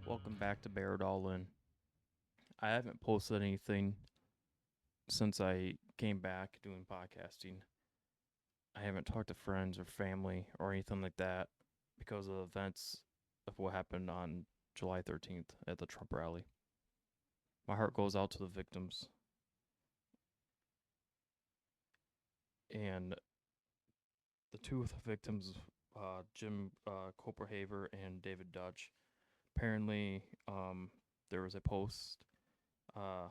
Welcome back to Bear It All In. I haven't posted anything since I came back doing podcasting. I haven't talked to friends or family or anything like that because of the events of what happened on July 13th at the Trump rally. My heart goes out to the victims and the two of the victims, Jim Coperhaver and David Dutch. Apparently, there was a post. I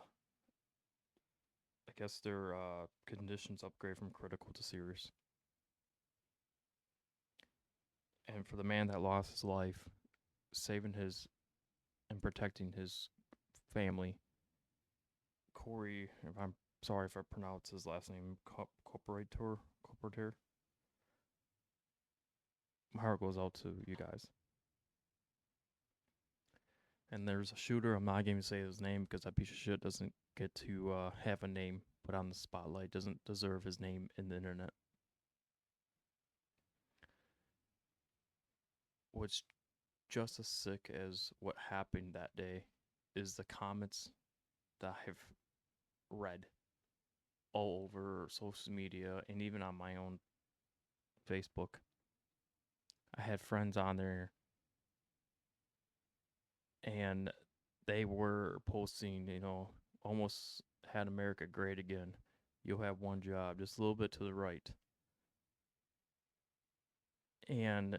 guess their conditions upgrade from critical to serious. And for the man that lost his life, saving his and protecting his family, Corey, if I'm sorry if I pronounce his last name, Cooperator, my heart goes out to you guys. And there's a shooter, I'm not going to say his name because that piece of shit doesn't get to have a name put on the spotlight, doesn't deserve his name in the internet. What's just as sick as what happened that day is the comments that I've read all over social media and even on my own Facebook. I had friends on there and they were posting, almost had America great again. You'll have one job, just a little bit to the right. And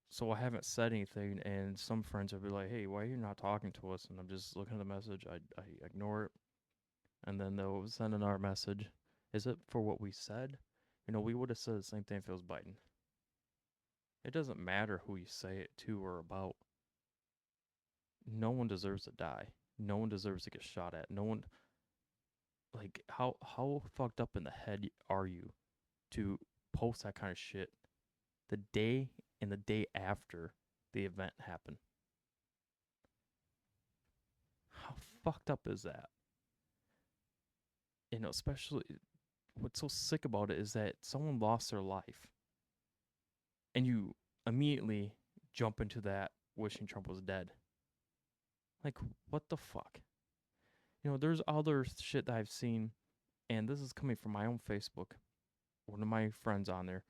so I haven't said anything, and some friends will be like, hey, why are you not talking to us? And I'm just looking at the message. I ignore it. And then they'll send another message. Is it for what we said? We would have said the same thing if it was Biden. It doesn't matter who you say it to or about. No one deserves to die. No one deserves to get shot at. No one, like, how fucked up in the head are you to post that kind of shit the day and the day after the event happened? How fucked up is that? Especially what's so sick about it is that someone lost their life and you immediately jump into that wishing Trump was dead. Like, what the fuck? There's other shit that I've seen, and this is coming from my own Facebook. One of my friends on there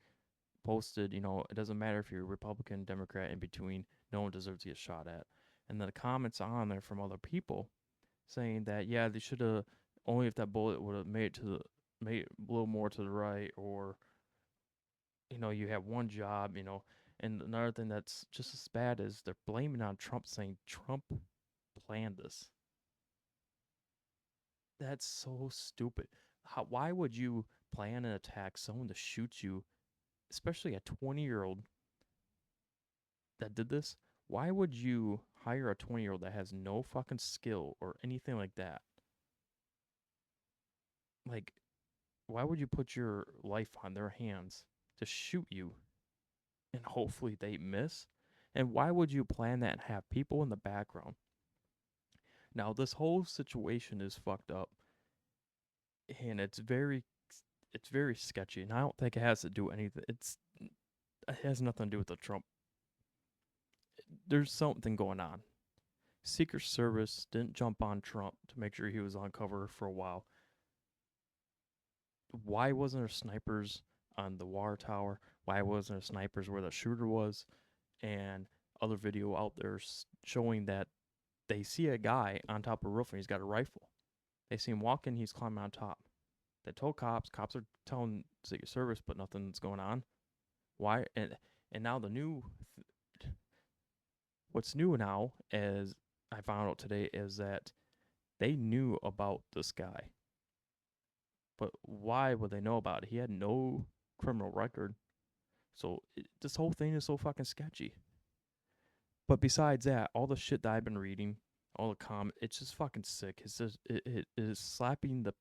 posted, it doesn't matter if you're Republican, Democrat, in between, no one deserves to get shot at. And then the comments on there from other people saying that, yeah, they should have, only if that bullet would have made a little more to the right, or, you have one job, And another thing that's just as bad is they're blaming on Trump, saying Trump planned this. That's so stupid. Why would you plan an attack, someone to shoot you, especially a 20-year-old that did this? Why would you hire a 20-year-old that has no fucking skill or anything like that? Like, why would you put your life on their hands to shoot you and hopefully they miss? And why would you plan that and have people in the background? Now, this whole situation is fucked up and it's very sketchy, and I don't think it has to do anything. It has nothing to do with the Trump. There's something going on. Secret Service didn't jump on Trump to make sure he was on cover for a while. Why wasn't there snipers on the water tower? Why wasn't there snipers where the shooter was? And other video out there showing that they see a guy on top of a roof and he's got a rifle. They see him walking, he's climbing on top. They told cops. Cops are telling Secret Service, but nothing's going on. Why? And now what's new now, as I found out today, is that they knew about this guy. But why would they know about it? He had no criminal record. So this whole thing is so fucking sketchy. But besides that, all the shit that I've been reading, all the comments, it's just fucking sick. It's just it is slapping the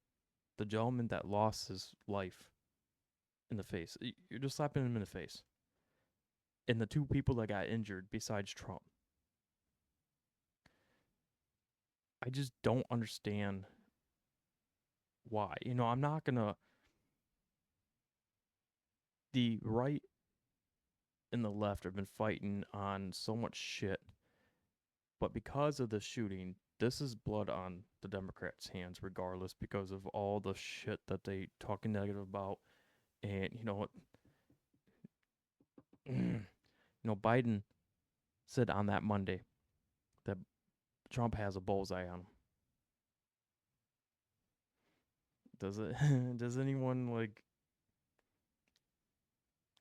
gentleman that lost his life in the face. You're just slapping him in the face. And the two people that got injured besides Trump. I just don't understand why. I'm not gonna. The right and the left have been fighting on so much shit But because of the shooting, this is blood on the Democrats' hands, regardless, because of all the shit that they talking negative about. And you know what? Biden said on that Monday that Trump has a bullseye on him. Does it? Does anyone like?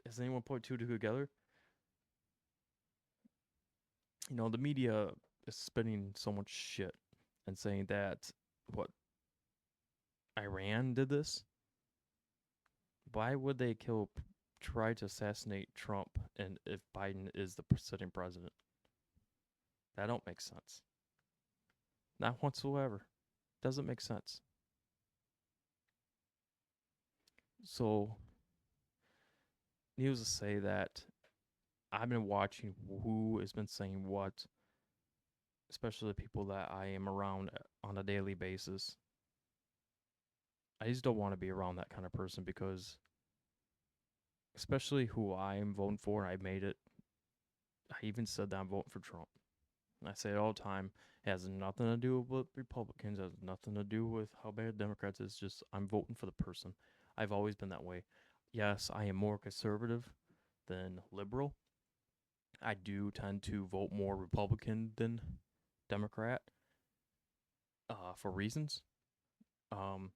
Has anyone put two together? The media is spinning so much shit and saying that what Iran did this. Why would they try to assassinate Trump, and if Biden is the sitting president? That don't make sense. Not whatsoever. Doesn't make sense. So, needless to say that I've been watching who has been saying what, especially the people that I am around on a daily basis. I just don't want to be around that kind of person because, especially who I am voting for, I made it. I even said that I'm voting for Trump. And I say it all the time. It has nothing to do with Republicans. It has nothing to do with how bad Democrats is. Just I'm voting for the person. I've always been that way. Yes, I am more conservative than liberal. I do tend to vote more Republican than Democrat for reasons. Um,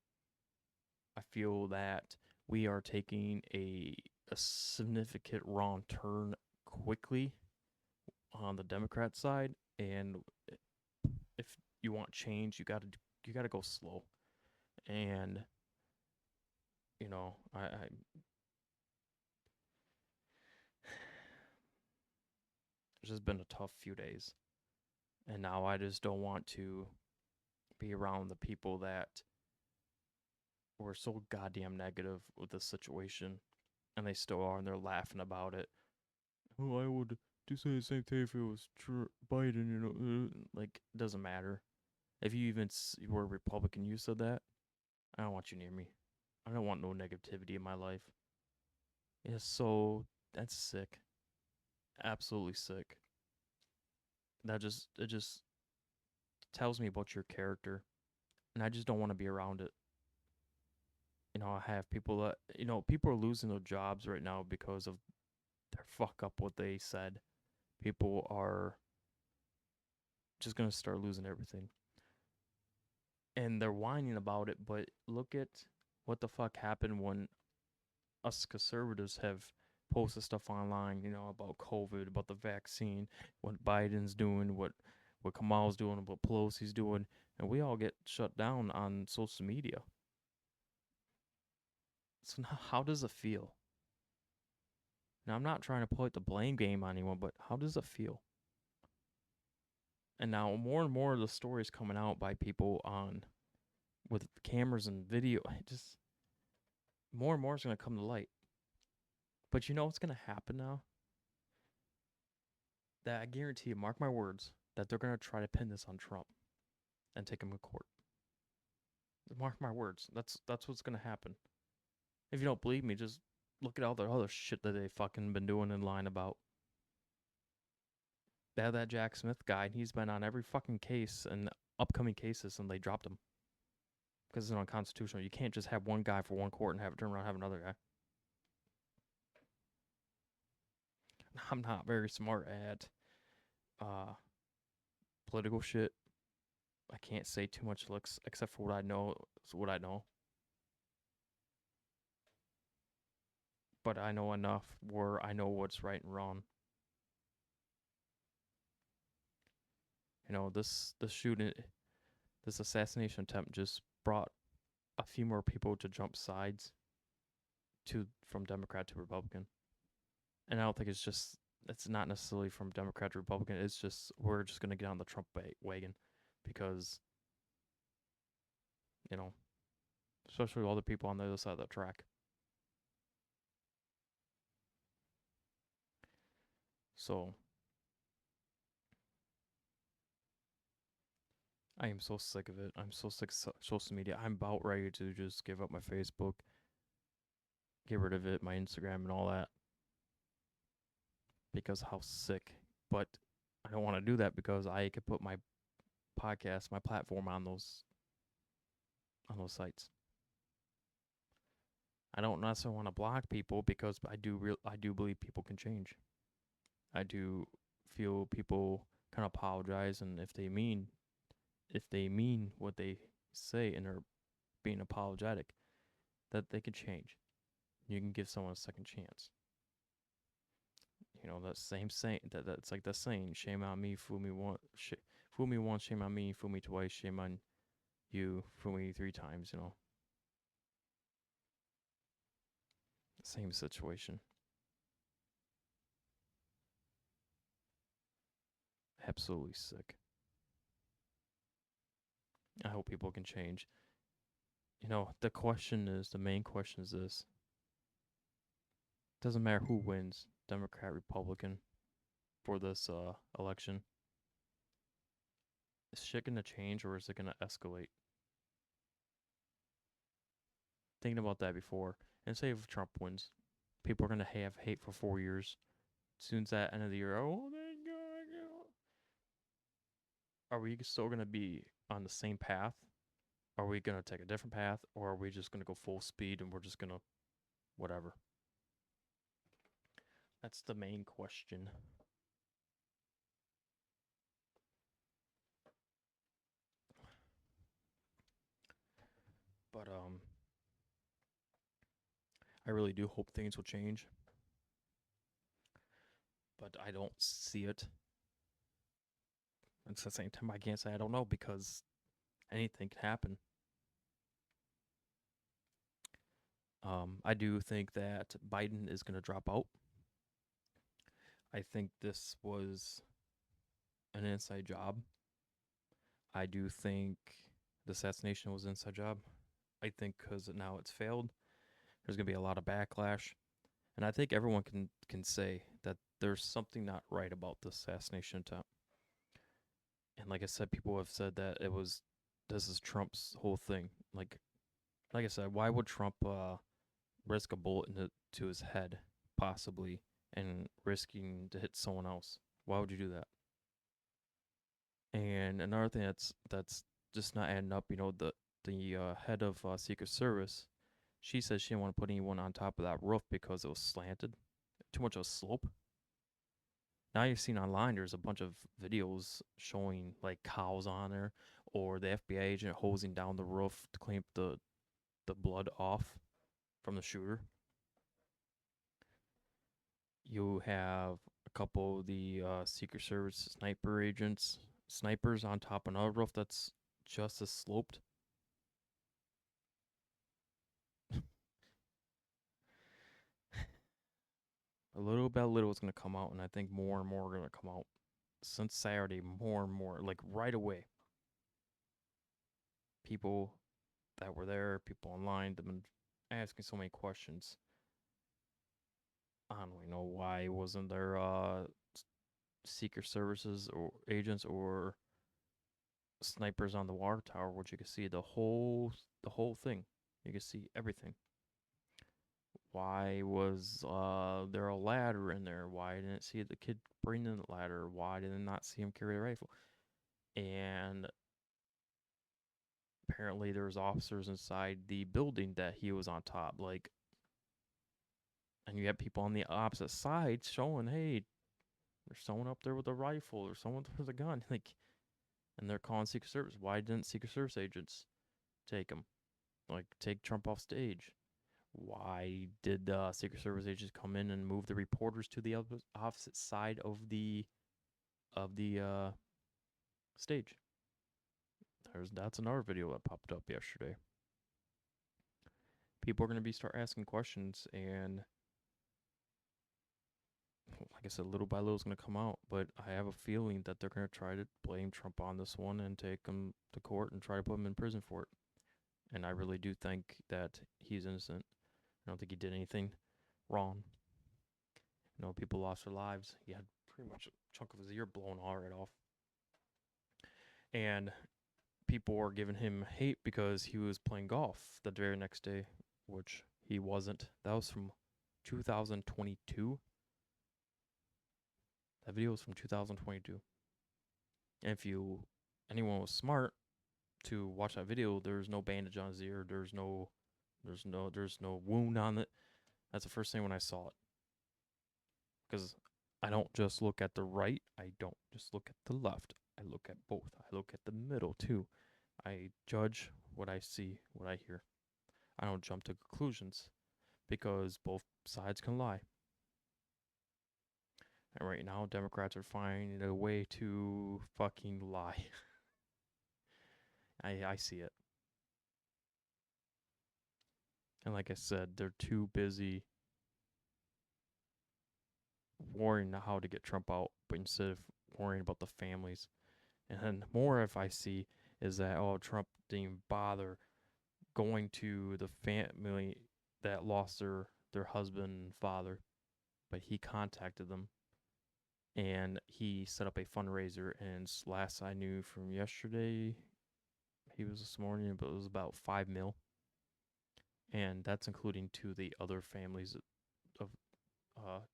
I feel that we are taking a significant wrong turn quickly on the Democrat side, and if you want change, you gotta go slow. And I it's just been a tough few days, and now I just don't want to be around the people that were so goddamn negative with the situation, and they still are, and they're laughing about it. Oh, I would do say the same thing if it was Biden. Like it doesn't matter. If you even were a Republican, you said that. I don't want you near me. I don't want no negativity in my life. It's so that's sick. Absolutely sick. It just tells me about your character, and I just don't want to be around it. I have people that people are losing their jobs right now because of their fuck up what they said. People are just gonna start losing everything, and they're whining about it. But look at what the fuck happened when us conservatives have posted stuff online, about COVID, about the vaccine, what Biden's doing, what Kamal's doing, what Pelosi's doing, and we all get shut down on social media. So now, how does it feel? Now, I'm not trying to put the blame game on anyone, but how does it feel? And now more and more of the stories coming out by people on with cameras and video, just more and more is going to come to light. But you know what's going to happen now? That I guarantee you, mark my words, that they're going to try to pin this on Trump and take him to court. Mark my words. That's what's going to happen. If you don't believe me, just look at all the other shit that they fucking been doing in line about. They had that Jack Smith guy, and he's been on every fucking case and upcoming cases, and they dropped him because it's unconstitutional. You can't just have one guy for one court and have it turn around and have another guy. I'm not very smart at political shit. I can't say too much except for what I know. What I know. But I know enough where I know what's right and wrong. This shooting, this assassination attempt just brought a few more people to jump sides from Democrat to Republican. And I don't think it's not necessarily from Democrat to Republican. It's just we're just gonna get on the Trump wagon because especially all the people on the other side of the track. So I am so sick of it. I'm so sick of social media. I'm about ready to just give up my Facebook, get rid of it, my Instagram, and all that because how sick. But I don't want to do that because I could put my podcast, my platform on those sites. I don't necessarily want to block people because I do believe people can change. I do feel people can apologize, and if they mean what they say and are being apologetic, that they can change. You can give someone a second chance. You know that same saying that's like the saying, shame on me, fool me once, shame on me, fool me twice, shame on you, fool me 3 times. You know, same situation. Absolutely sick. I hope people can change. You know, the main question is this: doesn't matter who wins, Democrat, Republican, for this election. Is shit gonna change or is it gonna escalate? Thinking about that before, and say if Trump wins, people are gonna have hate for 4 years. As soon as that end of the year, oh, thank God. Are we still gonna be on the same path? Are we gonna take a different path, or are we just gonna go full speed and we're just gonna whatever? That's the main question. But I really do hope things will change, but I don't see it. At the same time, I can't say I don't know because anything can happen. I do think that Biden is going to drop out. I think this was an inside job. I do think the assassination was an inside job. I think because now it's failed, there's going to be a lot of backlash. And I think everyone can say that there's something not right about the assassination attempt. And like I said, people have said that this is Trump's whole thing. Like I said, why would Trump risk a bullet to his head, possibly, and risking to hit someone else? Why would you do that? And another thing that's just not adding up, the head of Secret Service, she says she didn't want to put anyone on top of that roof because it was slanted, too much of a slope. Now you've seen online, there's a bunch of videos showing like cows on there, or the FBI agent hosing down the roof to clean up the blood off from the shooter. You have a couple of the Secret Service snipers on top of another roof that's just as sloped. A little by little is going to come out, and I think more and more are going to come out since Saturday. More and more, like right away. People that were there, people online, they've been asking so many questions. I don't really know why wasn't there Secret Services or agents or snipers on the water tower, which you could see the whole thing. You could see everything. Why was there a ladder in there? Why didn't see the kid bring in the ladder? Why did I not see him carry a rifle? And apparently there was officers inside the building that he was on top. Like, and you have people on the opposite side showing, hey, there's someone up there with a rifle or someone with a gun. Like, and they're calling Secret Service. Why didn't Secret Service agents take him? Like, take Trump off stage? Why did Secret Service agents come in and move the reporters to the opposite side of the stage? That's another video that popped up yesterday. People are going to be start asking questions, and like I said, little by little is going to come out. But I have a feeling that they're going to try to blame Trump on this one and take him to court and try to put him in prison for it. And I really do think that he's innocent. I don't think he did anything wrong. People lost their lives. He had pretty much a chunk of his ear blown all right off. And people were giving him hate because he was playing golf the very next day, which he wasn't. That was from 2022. That video was from 2022. And if anyone was smart to watch that video, there's no bandage on his ear. There's no wound on it. That's the first thing when I saw it. Because I don't just look at the right. I don't just look at the left. I look at both. I look at the middle too. I judge what I see, what I hear. I don't jump to conclusions because both sides can lie. And right now, Democrats are finding a way to fucking lie. I see it. And like I said, they're too busy worrying how to get Trump out, but instead of worrying about the families. And then more if I see is that, oh, Trump didn't even bother going to the family that lost their husband and father, but he contacted them and he set up a fundraiser. And last I knew from yesterday, he was this morning, but it was about 5 mil, and that's including to the other families of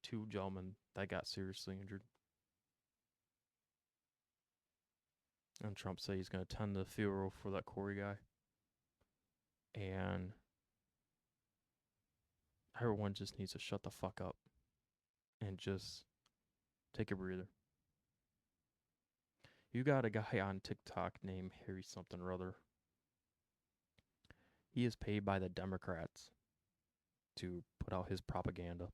two gentlemen that got seriously injured. And Trump said he's going to attend the funeral for that Corey guy. And everyone just needs to shut the fuck up and just take a breather. You got a guy on TikTok named Harry something or other. He is paid by the Democrats to put out his propaganda.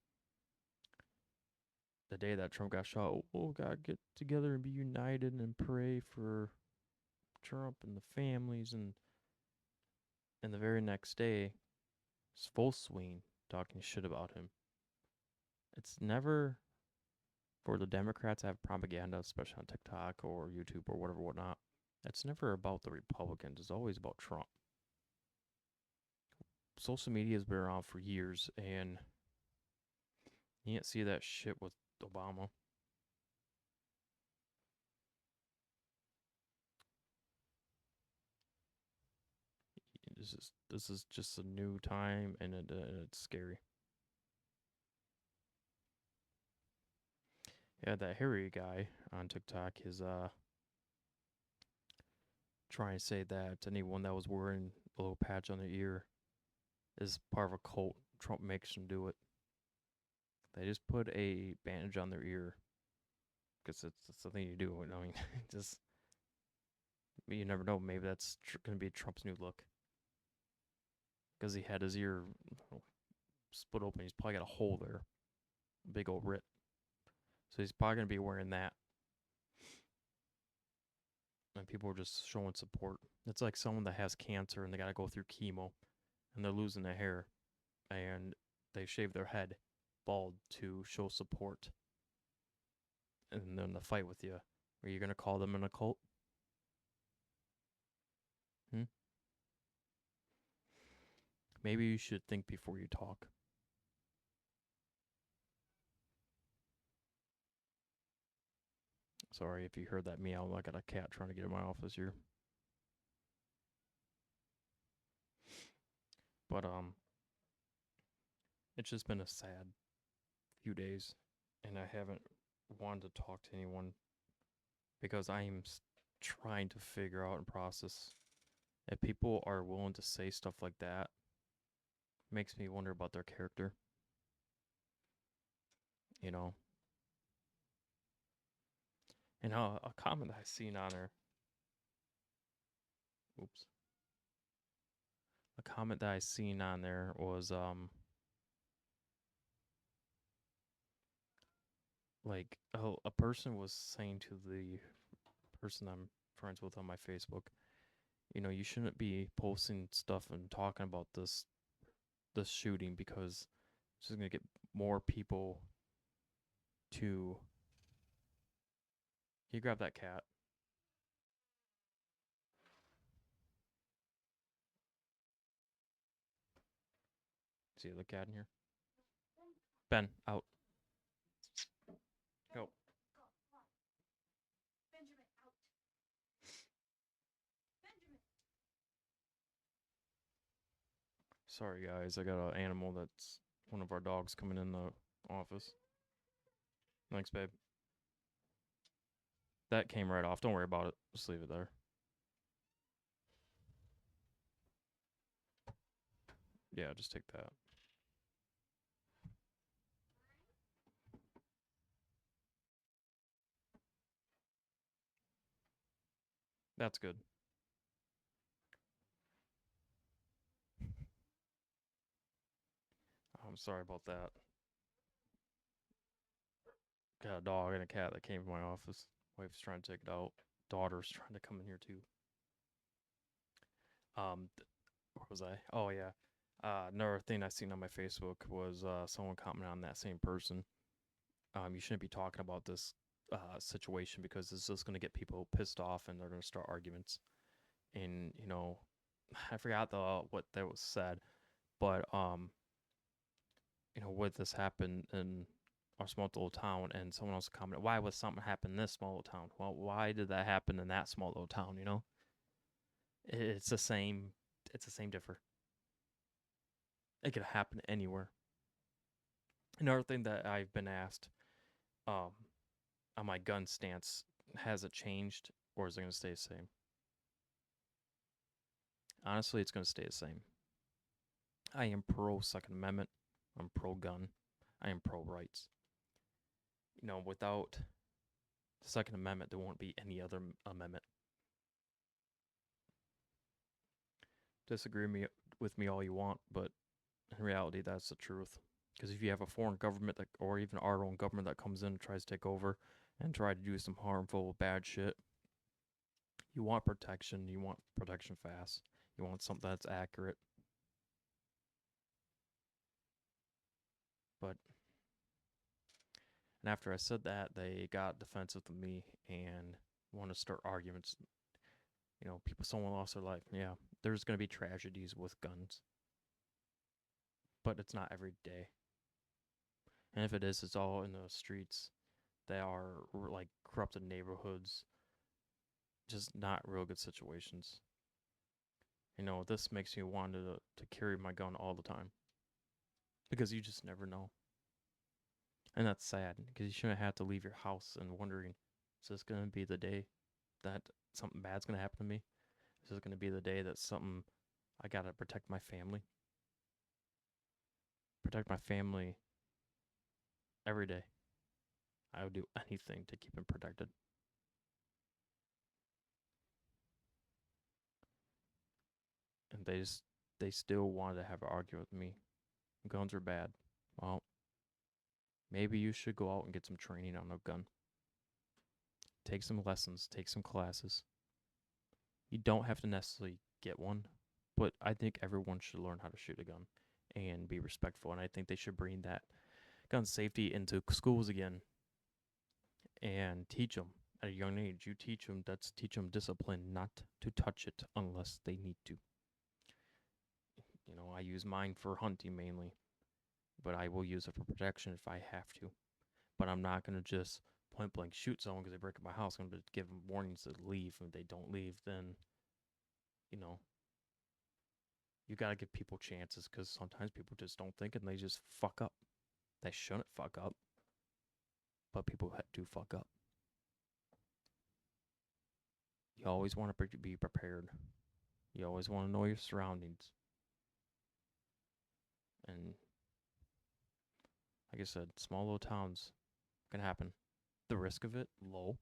The day that Trump got shot, oh, gotta get together and be united and pray for Trump and the families. And the very next day, it's full swing talking shit about him. It's never for the Democrats to have propaganda, especially on TikTok or YouTube or whatever, whatnot. It's never about the Republicans. It's always about Trump. Social media has been around for years, and you can't see that shit with Obama. This is just a new time, and it's scary. Yeah, that Harry guy on TikTok is trying to say that anyone that was wearing a little patch on their ear is part of a cult. Trump makes them do it. They just put a bandage on their ear because it's the thing you do. I mean, just you never know. Maybe that's going to be Trump's new look because he had his ear split open. He's probably got a hole there, a big old rit. So he's probably going to be wearing that. And people are just showing support. It's like someone that has cancer and they got to go through chemo and they're losing their hair and they shave their head bald to show support. And then the fight with you. Are you going to call them an occult? Maybe you should think before you talk. Sorry if you heard that meow. I got a cat trying to get in my office here. But it's just been a sad few days, and I haven't wanted to talk to anyone because I'm trying to figure out and process if people are willing to say stuff like that. Makes me wonder about their character. You know, and a comment I seen on her. Oops. A comment that I seen on there was like a person was saying to the person I'm friends with on my Facebook, you know, you shouldn't be posting stuff and talking about this shooting because it's just gonna get more people to. Can you grab that cat? See the cat in here? Ben, out. Go. Sorry guys, I got an animal that's one of our dogs coming in the office. Thanks, babe. That came right off. Don't worry about it. Just leave it there. Yeah, just take that. That's good. I'm sorry about that. Got a dog and a cat that came to my office. Wife's trying to take it out. Daughter's trying to come in here too. Where was I? Oh yeah. Another thing I seen on my Facebook was someone commenting on that same person. You shouldn't be talking about this situation because it's just gonna get people pissed off and they're gonna start arguments. And I forgot the what that was said, but would this happen in our small little town? And someone else commented, why would something happen in this small little town? Well, why did that happen in that small little town? It's the same. It's the same differ. It could happen anywhere. Another thing that I've been asked, um, on my gun stance, has it changed or is it going to stay the same? Honestly, it's going to stay the same. I am pro Second Amendment. I'm pro gun. I am pro rights. Without the Second Amendment, there won't be any other amendment. Disagree with me all you want, but in reality, that's the truth. Because if you have a foreign government that, or even our own government that comes in and tries to take over and try to do some harmful, bad shit, you want protection. You want protection fast. You want something that's accurate. But and after I said that, they got defensive to me and want to start arguments. Someone lost their life. Yeah, there's gonna be tragedies with guns, but it's not every day. And if it is, it's all in the streets. They are like corrupted neighborhoods, just not real good situations. This makes me want to carry my gun all the time because you just never know. And that's sad because you shouldn't have to leave your house and wondering, is this going to be the day that something bad's going to happen to me? Is this going to be the day that I got to protect my family? Protect my family every day. I would do anything to keep them protected. And they still wanted to have an argument with me. Guns are bad. Well, maybe you should go out and get some training on a gun. Take some lessons, take some classes. You don't have to necessarily get one, but I think everyone should learn how to shoot a gun and be respectful. And I think they should bring that gun safety into schools again and teach them at a young age. You teach them, that's teach them discipline, not to touch it unless they need to. I use mine for hunting mainly, but I will use it for protection if I have to. But I'm not going to just point blank shoot someone because they break up my house. I'm going to give them warnings to leave. If they don't leave, then, you know, you got to give people chances because sometimes people just don't think and they just fuck up. They shouldn't fuck up, but people do fuck up. You always want to be prepared. You always want to know your surroundings. And like I said, small little towns can happen. The risk of it, low,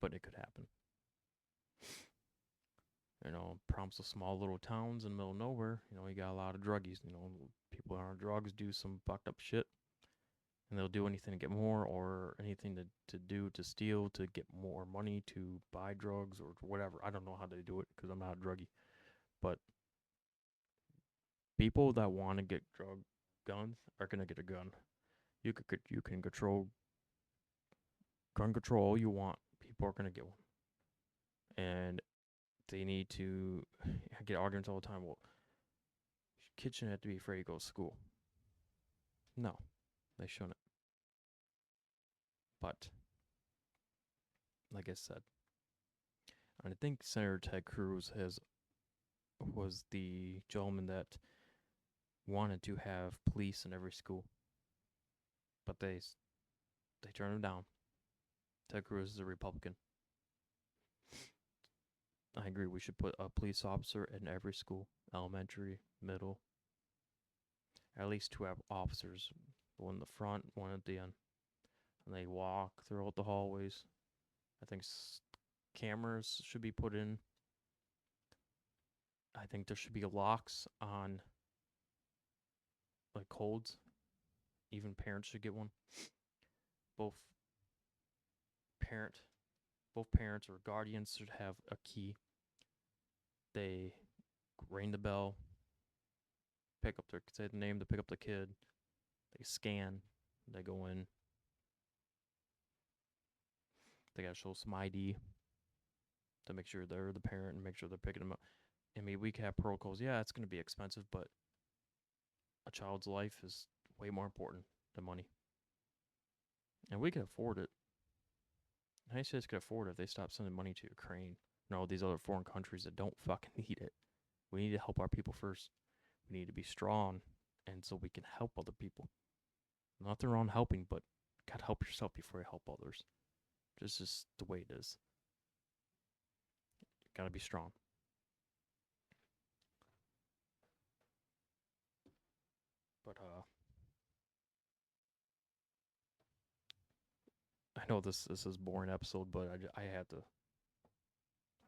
but it could happen. Problems with small little towns in the middle of nowhere, you got a lot of druggies. People on drugs do some fucked up shit. And they'll do anything to get more or anything to do to steal to get more money to buy drugs or whatever. I don't know how they do it because I'm not a druggie. But people that want to get guns are gonna get a gun. You can control gun control all you want. People are gonna get one, and they need to get arguments all the time. Well, kids shouldn't have to be afraid to go to school. No, they shouldn't. But like I said, I think Senator Ted Cruz was the gentleman that wanted to have police in every school, but they turned him down. Ted Cruz is a Republican. I agree. We should put a police officer in every school, elementary, middle, at least two officers, one in the front, one at the end, and they walk throughout the hallways. I think cameras should be put in. I think there should be locks on like codes. Even parents should get one. Both parent, both parents or guardians should have a key. They ring the bell, pick up their say the name, they pick up the kid, they scan, they go in. They gotta show some ID to make sure they're the parent and make sure they're picking them up. I mean, we can have protocols. Yeah, it's gonna be expensive, but a child's life is way more important than money, and we can afford it. The United States could afford it if they stop sending money to Ukraine and all these other foreign countries that don't fucking need it. We need to help our people first. We need to be strong, and so we can help other people. Nothing wrong helping, but gotta help yourself before you help others. This is the way it is. You gotta be strong. But I know this is a boring episode, but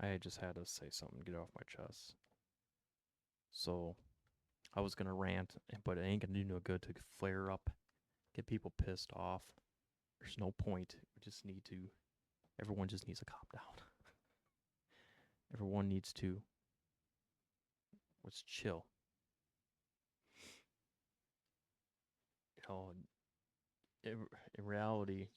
I just had to say something, get it off my chest. So I was gonna rant, but it ain't gonna do no good to flare up, get people pissed off. There's no point. We just need to. Everyone just needs to calm down. Everyone needs to. Let's chill. You know, in reality,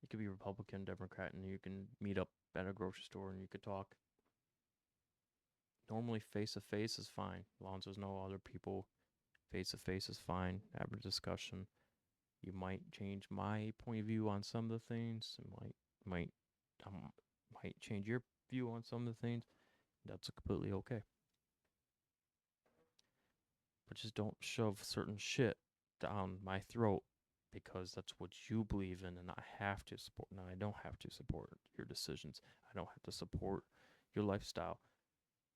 you could be Republican, Democrat, and you can meet up at a grocery store and you could talk. Normally, face to face is fine, as long as there's no other people. Face to face is fine. Have a discussion. You might change my point of view on some of the things. It might might change your view on some of the things. That's completely okay. But just don't shove certain shit down my throat because that's what you believe in, and I have to support. Now I don't have to support your decisions. I don't have to support your lifestyle.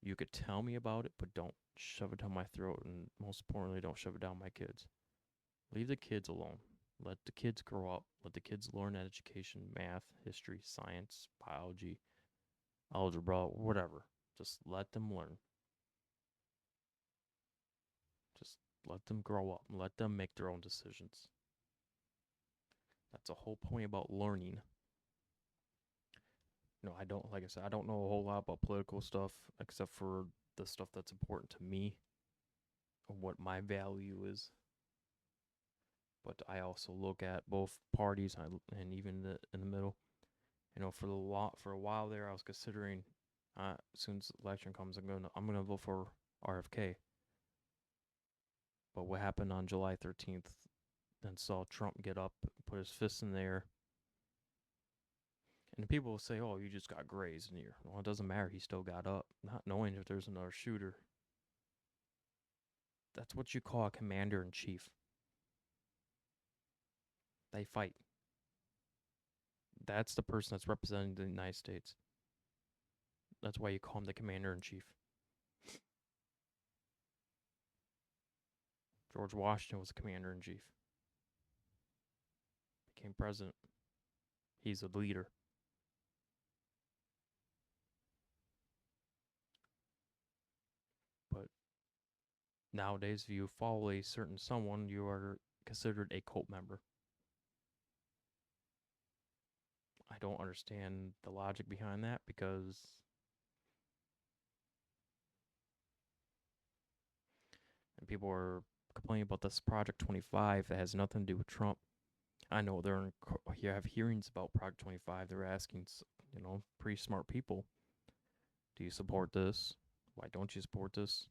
You could tell me about it, but don't shove it down my throat, and most importantly, don't shove it down my kids. Leave the kids alone. Let the kids grow up. Let the kids learn education, math, history, science, biology, algebra, whatever. Just let them learn. Just let them grow up. Let them make their own decisions. That's the whole point about learning. I don't, like I said, I don't know a whole lot about political stuff except for the stuff that's important to me and what my value is. But I also look at both parties and even in the middle. For a while there, I was considering, as soon as the election comes, I'm gonna vote for RFK. But what happened on July 13th, and saw Trump get up, put his fist in the air, and people will say, "Oh, you just got grazed in the ear." Well, it doesn't matter. He still got up, not knowing if there's another shooter. That's what you call a commander in chief. They fight. That's the person that's representing the United States. That's why you call him the commander in chief. George Washington was the commander in chief. Became president. He's a leader. But nowadays, if you follow a certain someone, you are considered a cult member. I don't understand the logic behind that because and people are complaining about this Project 25 that has nothing to do with Trump. I know you have hearings about Project 25. They're asking, pretty smart people, do you support this? Why don't you support this?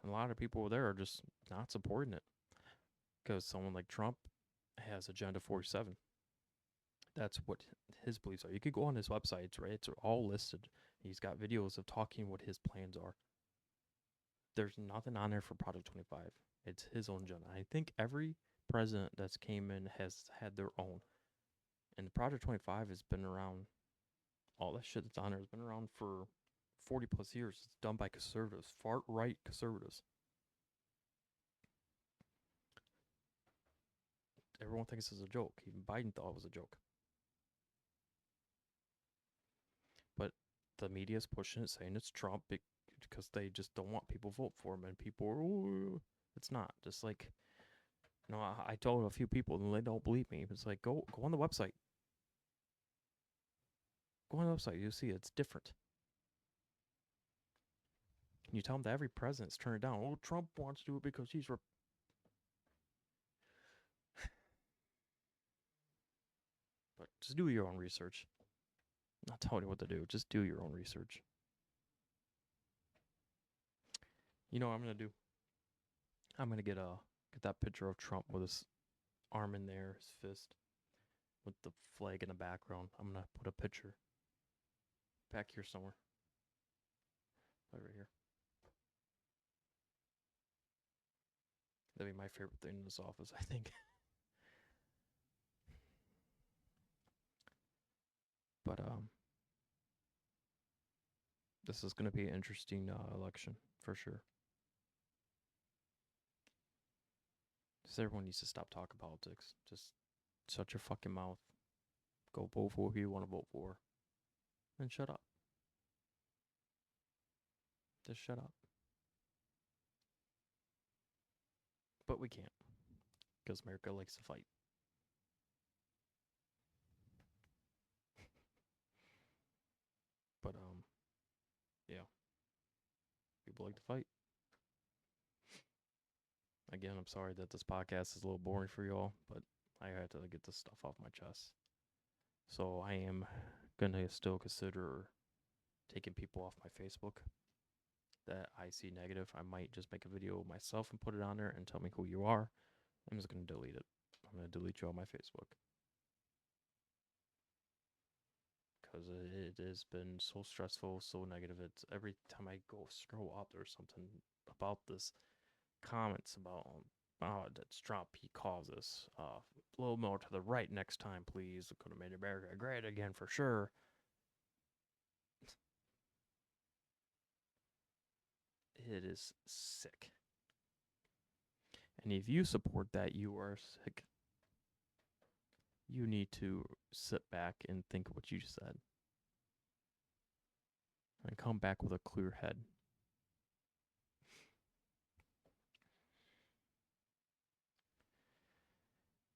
And a lot of people there are just not supporting it because someone like Trump has Agenda 47. That's what his beliefs are. You could go on his websites, right? It's all listed. He's got videos of talking what his plans are. There's nothing on there for Project 25. It's his own agenda. I think every president that's came in has had their own. And Project 25 has been around all that shit that's on there has been around for 40 plus years. It's done by conservatives, far right conservatives. Everyone thinks it's a joke. Even Biden thought it was a joke. But the media is pushing it, saying it's Trump because they just don't want people to vote for him. And people are, oh, it's not. Just like, I told a few people and they don't believe me. It's like, go on the website. Go on the website. You'll see it's different. You tell them that every president's turned it down. Oh, Trump wants to do it because he's. But just do your own research. I'm not telling you what to do. Just do your own research. You know what I'm gonna do? I'm gonna get that picture of Trump with his arm in there, his fist, with the flag in the background. I'm gonna put a picture back here somewhere. Right here. That'd be my favorite thing in this office, I think. But this is gonna be an interesting election for sure. Just everyone needs to stop talking politics. Just shut your fucking mouth. Go vote for who you want to vote for. And shut up. Just shut up. But we can't. Because America likes to fight. But yeah. People like to fight. Again, I'm sorry that this podcast is a little boring for y'all, but I had to get this stuff off my chest. So I am gonna still consider taking people off my Facebook that I see negative. I might just make a video myself and put it on there and tell me who you are. I'm just gonna delete it. I'm gonna delete you on my Facebook. Because it has been so stressful, so negative. It's every time I go scroll up, there's something about this comments about that's Trump. He calls us a little more to the right next time, please. It could have made America great again for sure. It is sick. And if you support that, you are sick. You need to sit back and think what you said. And come back with a clear head.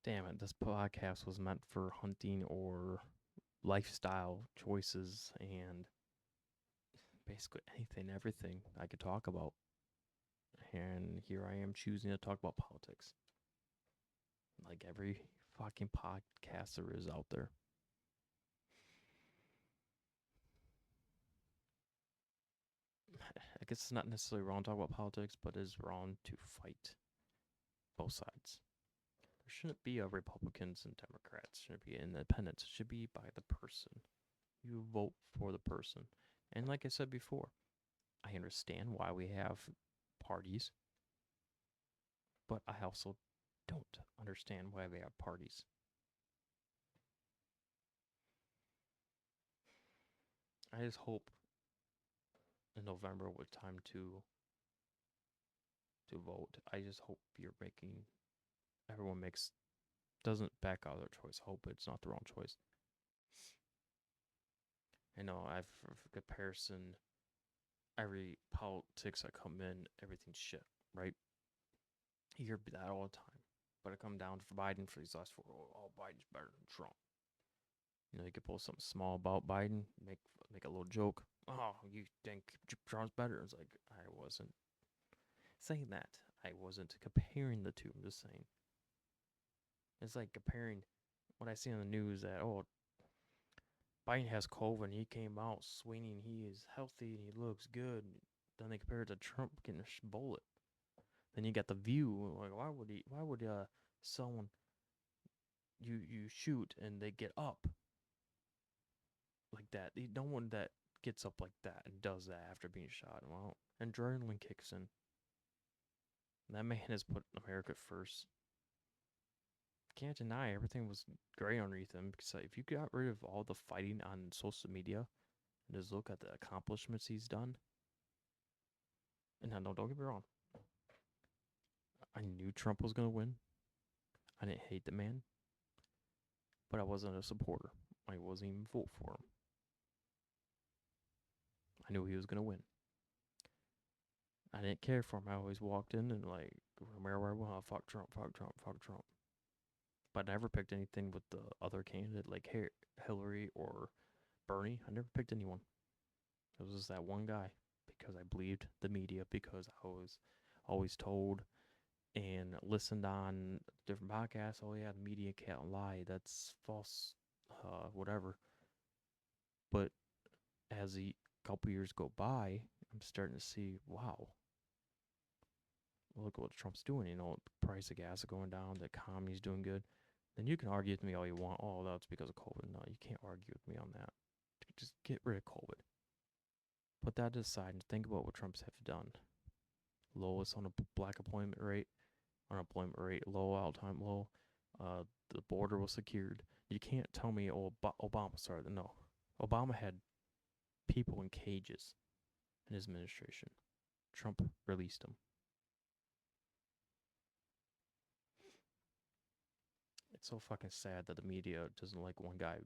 Damn it, this podcast was meant for hunting or lifestyle choices and basically anything, everything I could talk about. And here I am choosing to talk about politics. Like every fucking podcaster is out there. I guess it's not necessarily wrong to talk about politics, but it is wrong to fight both sides. There shouldn't be a Republicans and Democrats. There shouldn't be independents. It should be by the person. You vote for the person. And like I said before, I understand why we have parties, but I also don't understand why we have parties. I just hope in November with time to vote. I just hope everyone doesn't back out of their choice. Hope it's not the wrong choice. I know I've comparison every politics that come in, everything's shit, right? You hear that all the time. But it come down for Biden for these last 4. Oh, Biden's better than Trump. You could pull something small about Biden, make a little joke. Oh, you think Trump's better? It's like I wasn't saying that. I wasn't comparing the two. I'm just saying. It's like comparing what I see on the news that Biden has COVID and he came out swinging. He is healthy and he looks good. Then they compare it to Trump getting a bullet. Then you got the View. Like why would someone you shoot and they get up like that? No one that gets up like that and does that after being shot. Well, adrenaline kicks in. That man has put America first. can't deny everything was great underneath him. Because if you got rid of all the fighting on social media and just look at the accomplishments he's done, and now, no, don't get me wrong, I knew Trump was gonna win. I didn't hate the man, but I wasn't a supporter. I wasn't even vote for him. I knew he was gonna win. I didn't care for him. I always walked in and like, wherever I went, oh, fuck Trump, fuck Trump, fuck Trump. But I never picked anything with the other candidate like Hillary or Bernie. I never picked anyone. It was just that one guy because I believed the media, because I was always told and listened on different podcasts. Oh yeah, the media can't lie. That's false. Whatever. But as a couple years go by, I'm starting to see, wow, look at what Trump's doing. You know, the price of gas is going down. The economy's doing good. Then you can argue with me all you want. Oh, that's because of COVID. No, you can't argue with me on that. Just get rid of COVID. Put that aside and think about what Trump's have done. Lowest on a black employment rate, unemployment rate low, all time low. The border was secured. You can't tell me, oh, Obama started. No, Obama had people in cages in his administration. Trump released them. It's so fucking sad that the media doesn't like one guy.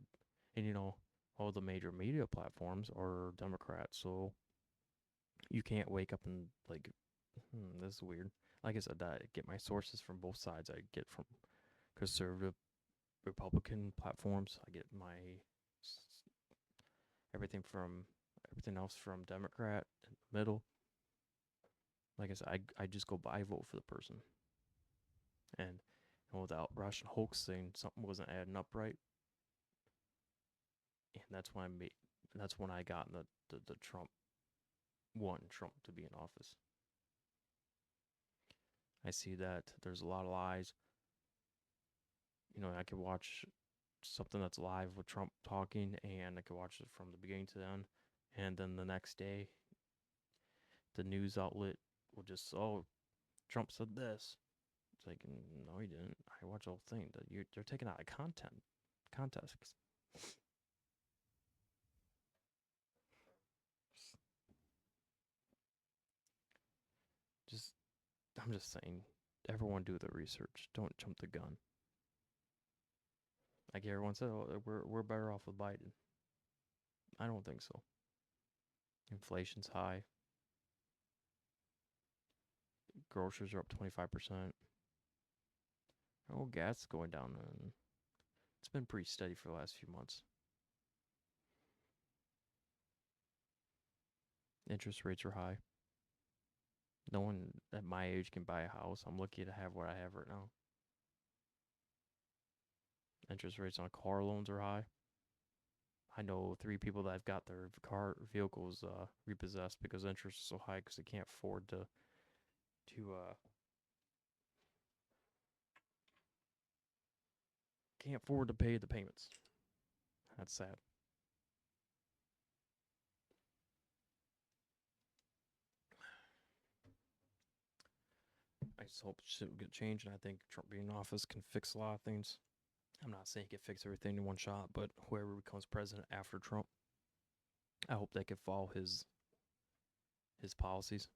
And you know, all the major media platforms are Democrats, so you can't wake up and like, this is weird. Like I said, I get my sources from both sides. I get from conservative Republican platforms. I get my everything else from Democrat in the middle. Like I said, I just go by, vote for the person. And without Russian hoax saying something wasn't adding up right, and that's when I got in the Trump wanting Trump to be in office. I see that there's a lot of lies. You know, I could watch something that's live with Trump talking, and I could watch it from the beginning to the end, and then the next day, the news outlet will just, oh, Trump said this. It's like, no, he didn't. I watched the whole thing. They're taking out of context. Just, I'm just saying, everyone do the research. Don't jump the gun. Like everyone said, oh, we're better off with Biden. I don't think so. Inflation's high. Groceries are up 25%. Oh, gas is going down, and it's been pretty steady for the last few months. Interest rates are high. No one at my age can buy a house. I'm lucky to have what I have right now. Interest rates on car loans are high. I know 3 people that have got their vehicles repossessed because interest is so high because they can't afford to pay the payments. That's sad. I just hope shit will get changed, and I think Trump being in office can fix a lot of things. I'm not saying he can fix everything in one shot, but whoever becomes president after Trump, I hope they can follow his policies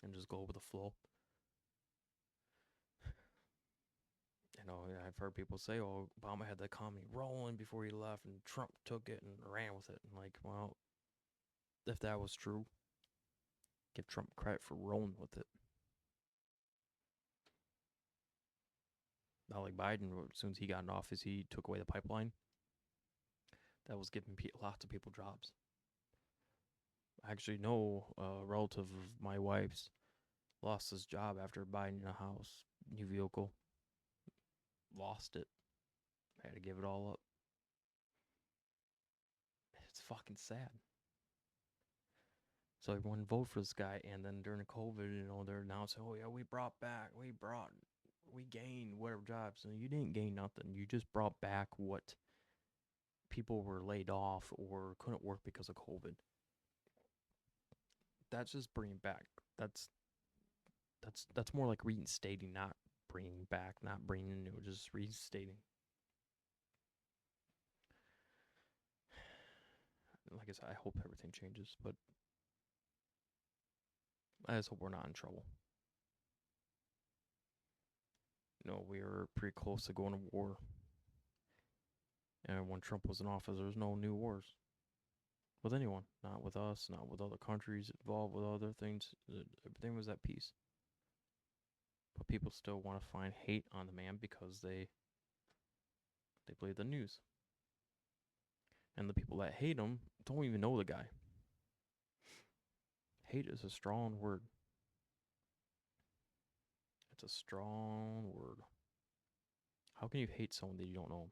and just go with the flow. You know, I've heard people say, "Oh, Obama had the economy rolling before he left, and Trump took it and ran with it." And like, well, if that was true, give Trump credit for rolling with it. Not like Biden. As soon as he got in office, he took away the pipeline. That was giving lots of people jobs. I actually know a relative of my wife's lost his job after buying a house, new vehicle. Lost it. Had to give it all up. It's fucking sad. So everyone voted for this guy, and then during COVID, you know, they're announcing, "Oh yeah, we gained whatever jobs." And you didn't gain nothing. You just brought back what people were laid off or couldn't work because of COVID. That's just bringing back. That's more like reinstating, not bringing back, not bringing new, just restating. Like I said, I hope everything changes, but I just hope we're not in trouble. We were pretty close to going to war. And when Trump was in office, there was no new wars with anyone. Not with us, not with other countries involved with other things. Everything was at peace. But people still want to find hate on the man because they believe the news. And the people that hate him don't even know the guy. Hate is a strong word. It's a strong word. How can you hate someone that you don't know?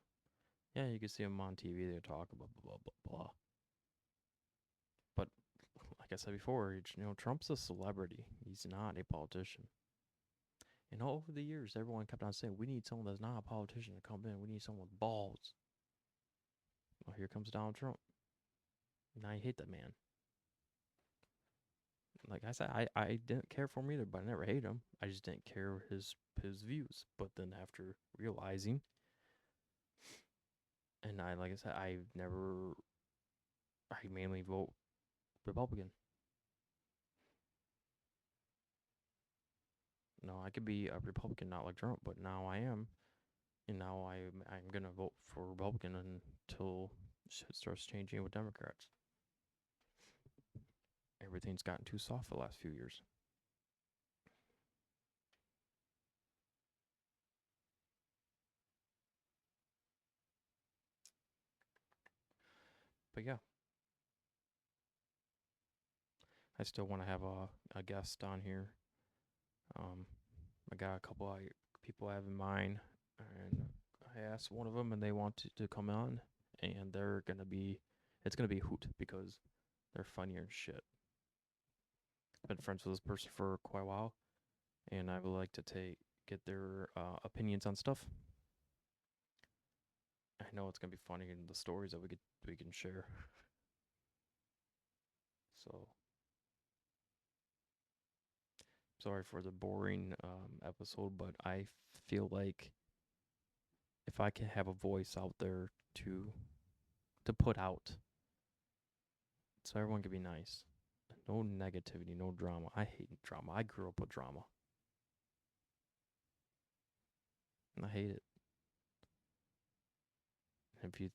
Yeah, you can see them on TV. They talk blah blah blah blah blah. But like I said before, Trump's a celebrity. He's not a politician. And over the years, everyone kept on saying, we need someone that's not a politician to come in. We need someone with balls. Well, here comes Donald Trump. Now I hate that man. Like I said, I didn't care for him either, but I never hated him. I just didn't care his views. But then after realizing, and like I said, I mainly vote Republican. No, I could be a Republican, not like Trump, but now I am, and now I'm gonna vote for Republican until shit starts changing with Democrats. Everything's gotten too soft the last few years. But yeah, I still want to have a guest on here. I got a couple of people I have in mind, and I asked one of them, and they want to come on, and it's gonna be a hoot because they're funnier and shit. Been friends with this person for quite a while, and I would like to get their opinions on stuff. I know it's gonna be funny in the stories that we can share. So sorry for the boring episode, but I feel like if I can have a voice out there to put out, so everyone can be nice. No negativity, no drama. I hate drama. I grew up with drama, and I hate it. If you,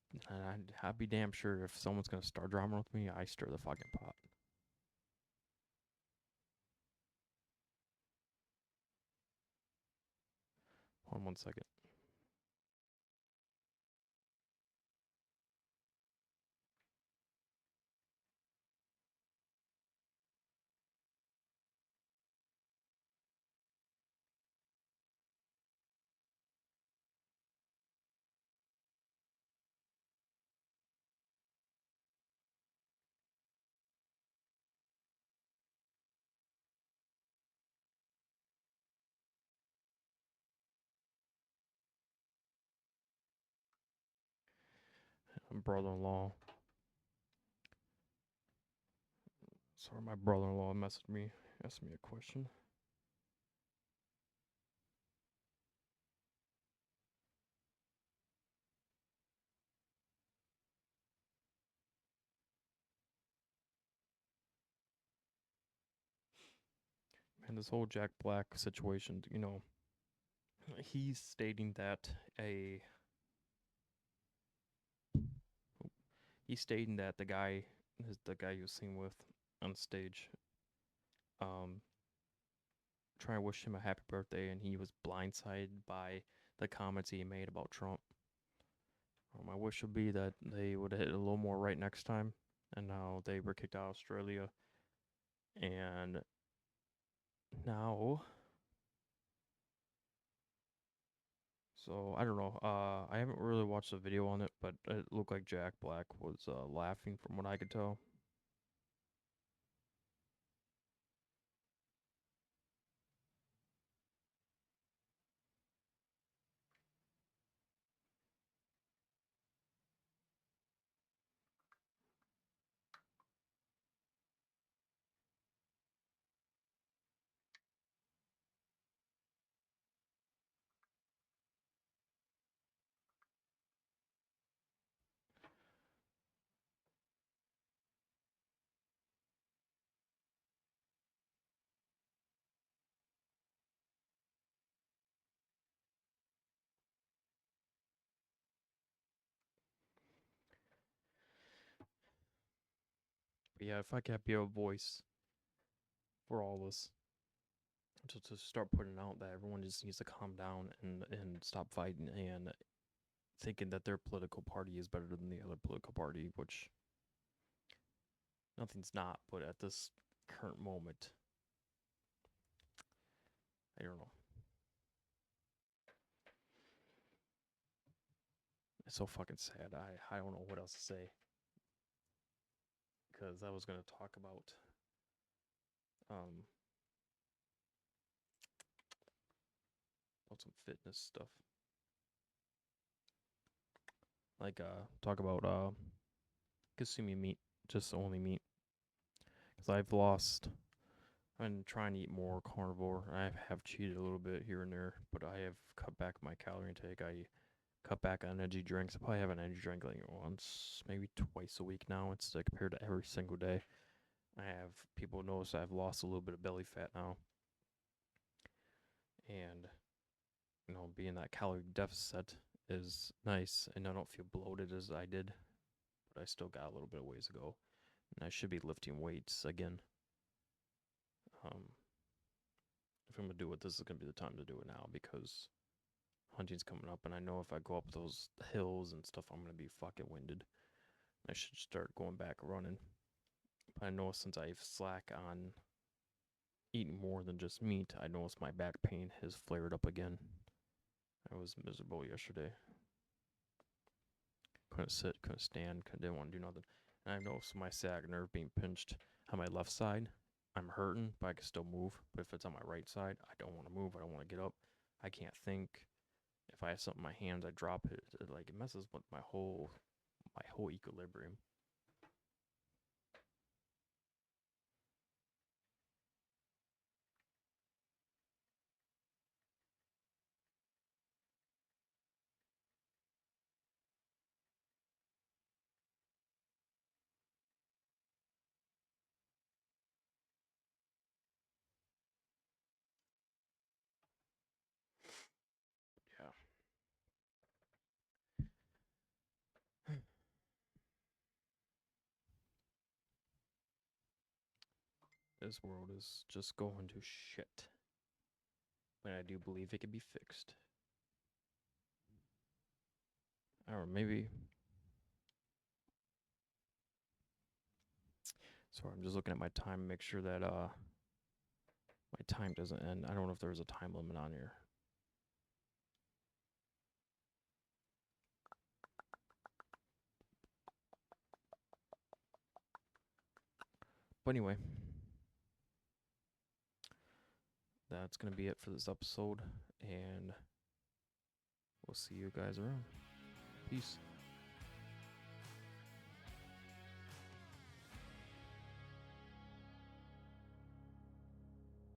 I'd be damn sure if someone's gonna start drama with me, I stir the fucking pot. Hold on 1 second. Brother-in-law. Sorry, my brother-in-law messaged me, asked me a question. And this whole Jack Black situation, he's stating that the guy he was seen with on stage, um, trying to wish him a happy birthday, and he was blindsided by the comments he made about Trump. My wish would be that they would have hit a little more right next time, and now they were kicked out of Australia, and now. So I don't know. I haven't really watched the video on it, but it looked like Jack Black was laughing from what I could tell. But yeah, if I could be a voice for all of us, to start putting out that everyone just needs to calm down and stop fighting and thinking that their political party is better than the other political party, which nothing's not. But at this current moment, I don't know. It's so fucking sad. I don't know what else to say because I was gonna talk um about some fitness stuff, like talk about consuming meat, just only meat, because I've been trying to eat more carnivore. I have cheated a little bit here and there, but I have cut back my calorie intake. I cut back on energy drinks. I probably have an energy drink like once, maybe twice a week now. It's like compared to every single day. I have people notice I've lost a little bit of belly fat now, and being that calorie deficit is nice, and I don't feel bloated as I did, but I still got a little bit of ways to go, and I should be lifting weights again. If I'm gonna do it, this is gonna be the time to do it now because hunting's coming up, and I know if I go up those hills and stuff, I'm gonna be fucking winded. I should start going back running. But I know since I've slack on eating more than just meat, I notice my back pain has flared up again. I was miserable yesterday. Couldn't sit, couldn't stand, didn't want to do nothing. And I noticed my sag nerve being pinched on my left side. I'm hurting, but I can still move. But if it's on my right side, I don't want to move. I don't want to get up. I can't think. If I have something in my hands, I drop it. It messes with my whole equilibrium. Yeah. This world is just going to shit. But I do believe it can be fixed. Or maybe. Sorry, I'm just looking at my time, make sure that my time doesn't end. I don't know if there's a time limit on here. But anyway, that's gonna be it for this episode, and we'll see you guys around. Peace.